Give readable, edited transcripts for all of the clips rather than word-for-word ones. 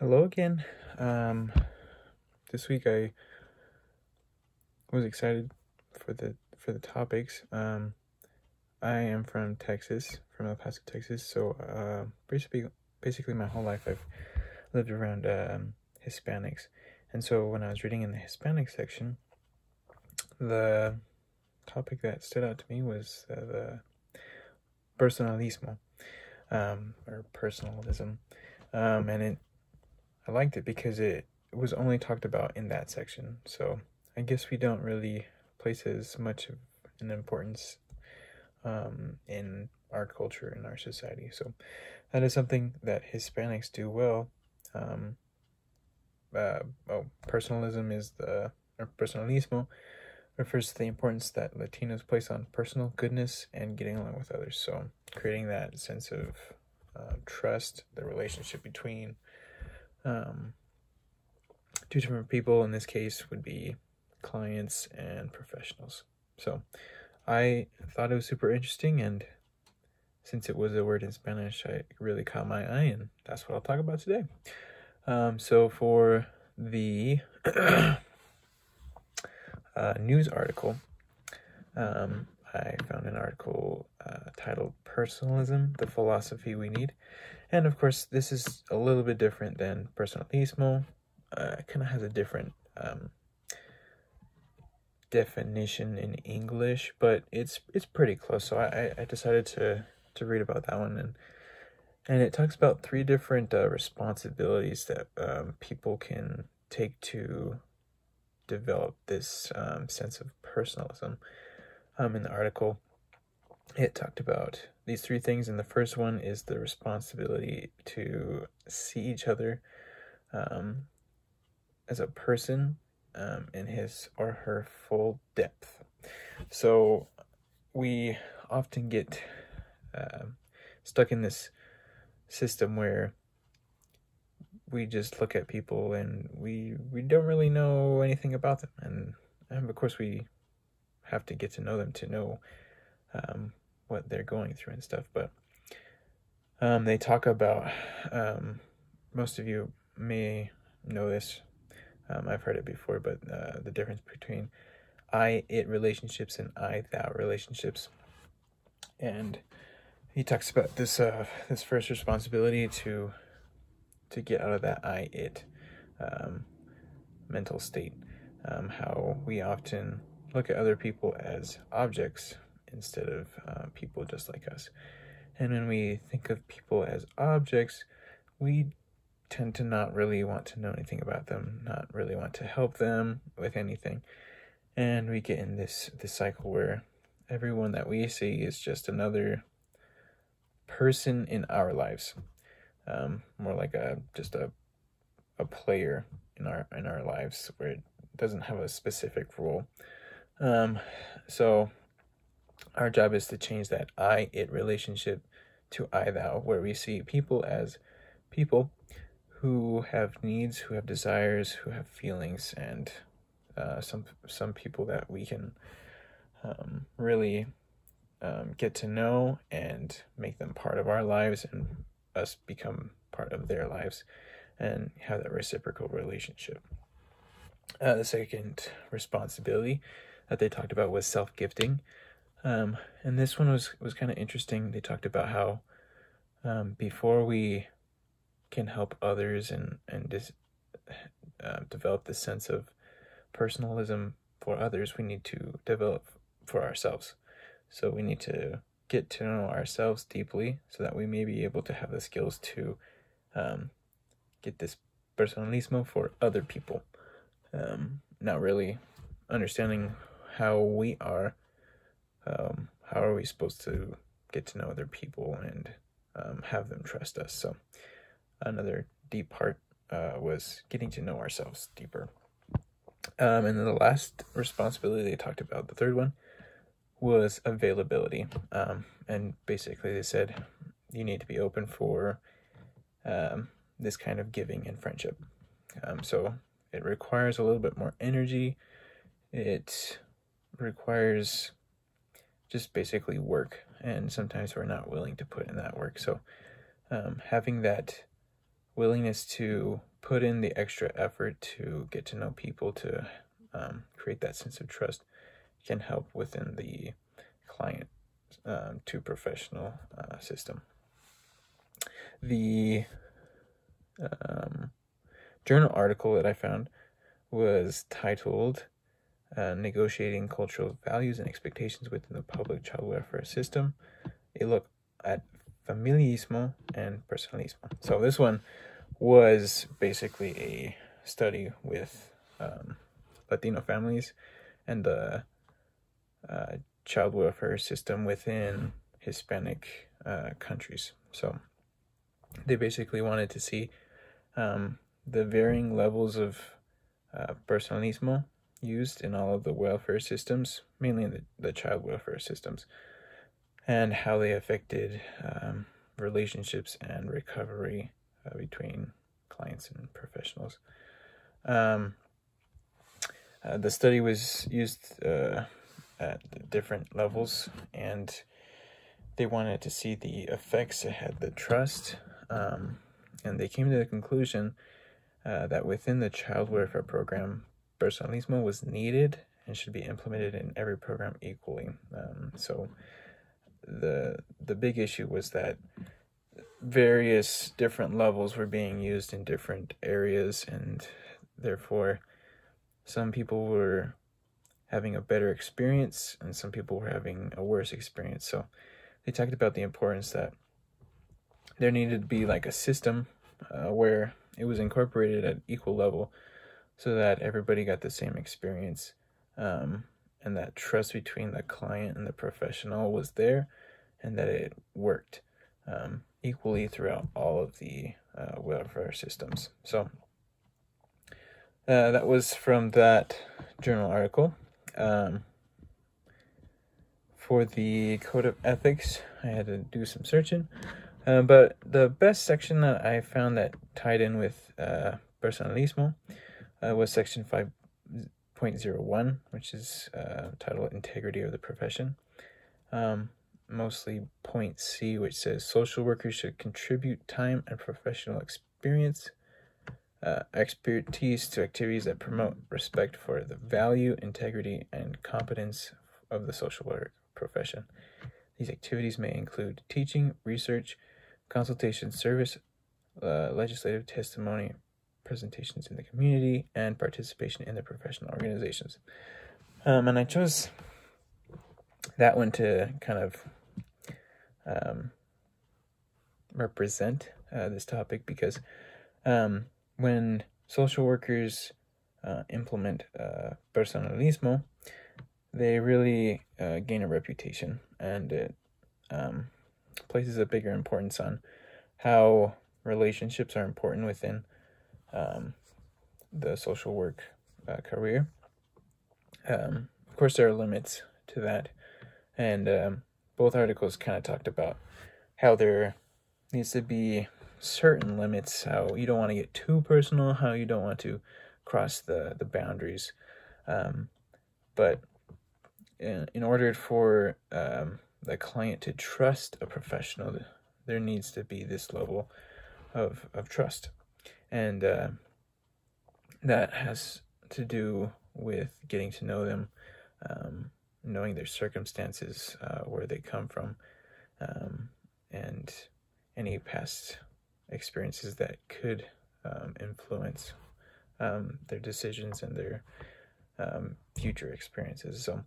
Hello again. This week I was excited for the topics. I am from Texas, from El Paso, Texas. So basically my whole life I've lived around Hispanics, and so when I was reading in the Hispanic section, the topic that stood out to me was the personalismo, or personalism, and I liked it because it was only talked about in that section. So I guess we don't really place as much of an importance in our culture, in our society. So that is something that Hispanics do well. Personalism is or personalismo refers to the importance that Latinos place on personal goodness and getting along with others. So creating that sense of trust, the relationship between two different people, in this case would be clients and professionals. So I thought it was super interesting, and since it was a word in Spanish, it really caught my eye, and that's what I'll talk about today. So for the news article, I found an article titled Personalism, the Philosophy We Need. And of course, this is a little bit different than personalismo. It kind of has a different definition in English, but it's pretty close. So I decided to read about that one, and it talks about 3 different responsibilities that people can take to develop this sense of personalism. In the article, it talked about these 3 things, and the first one is the responsibility to see each other as a person in his or her full depth. So we often get stuck in this system where we just look at people and we don't really know anything about them, and of course we have to get to know them to know what they're going through and stuff. But they talk about, most of you may know this, I've heard it before, but the difference between I-it relationships and I-thou relationships. And he talks about this first responsibility to get out of that I-it mental state, how we often look at other people as objects instead of people just like us. And when we think of people as objects, we tend to not really want to know anything about them, not really want to help them with anything. And we get in this cycle where everyone that we see is just another person in our lives, more like just a player in our lives, where it doesn't have a specific role. So our job is to change that I-it relationship to I-thou, where we see people as people who have needs, who have desires, who have feelings, and some people that we can really get to know and make them part of our lives, and us become part of their lives, and have that reciprocal relationship. The second responsibility that they talked about was self-gifting. And this one was kind of interesting. They talked about how before we can help others and develop this sense of personalism for others, we need to develop for ourselves. So we need to get to know ourselves deeply so that we may be able to have the skills to get this personalismo for other people. Not really understanding how we are, how are we supposed to get to know other people and have them trust us. So another deep part was getting to know ourselves deeper. And then the last responsibility they talked about, the third one, was availability. And basically they said you need to be open for this kind of giving and friendship. So it requires a little bit more energy. It requires just basically work, and sometimes we're not willing to put in that work. So having that willingness to put in the extra effort to get to know people, to create that sense of trust, can help within the client to professional system. The journal article that I found was titled Negotiating Cultural Values and Expectations Within the Public Child Welfare System, a look at Familismo and Personalismo. So this one was basically a study with Latino families and the child welfare system within Hispanic countries. So they basically wanted to see the varying levels of personalismo used in all of the welfare systems, mainly in the child welfare systems, and how they affected relationships and recovery between clients and professionals. The study was used at different levels, and they wanted to see the effects it had, the trust, and they came to the conclusion that within the child welfare program, personalismo was needed and should be implemented in every program equally. So the big issue was that various different levels were being used in different areas, and therefore some people were having a better experience and some people were having a worse experience. So they talked about the importance that there needed to be like a system where it was incorporated at equal level so that everybody got the same experience, and that trust between the client and the professional was there, and that it worked equally throughout all of the welfare systems. So that was from that journal article. For the code of ethics, I had to do some searching, but the best section that I found that tied in with personalismo was section 5.01, which is titled Integrity of the Profession. Mostly point C, which says social workers should contribute time and professional expertise to activities that promote respect for the value, integrity, and competence of the social work profession. These activities may include teaching, research, consultation, service, legislative testimony, presentations in the community, and participation in the professional organizations. And I chose that one to kind of represent this topic because when social workers implement personalismo, they really gain a reputation, and it places a bigger importance on how relationships are important within the social work career. Of course, there are limits to that, and both articles kind of talked about how there needs to be certain limits, how you don't want to get too personal, how you don't want to cross the boundaries. But in order for the client to trust a professional, there needs to be this level of trust. And that has to do with getting to know them, knowing their circumstances, where they come from, and any past experiences that could influence their decisions and their future experiences. So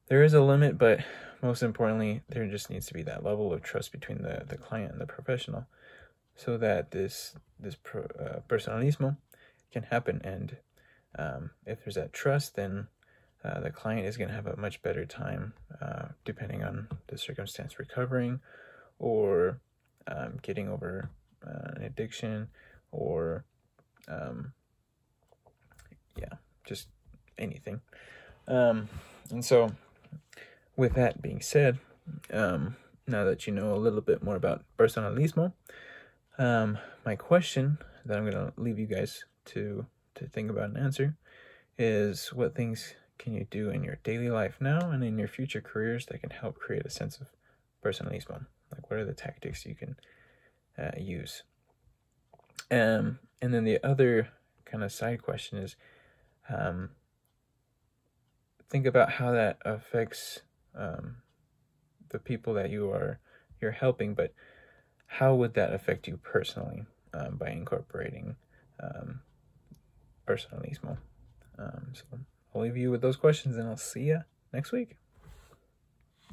there is a limit, but most importantly, there just needs to be that level of trust between the client and the professional, so that this personalismo can happen. And if there's that trust, then the client is going to have a much better time, depending on the circumstance, recovering or getting over an addiction, or just anything. And so with that being said, now that you know a little bit more about personalismo, my question that I'm going to leave you guys to think about and answer is, what things can you do in your daily life now and in your future careers that can help create a sense of personalismo? Like, what are the tactics you can use? And then the other kind of side question is, think about how that affects the people that you're helping, but how would that affect you personally by incorporating Personalismo? So I'll leave you with those questions, and I'll see you next week.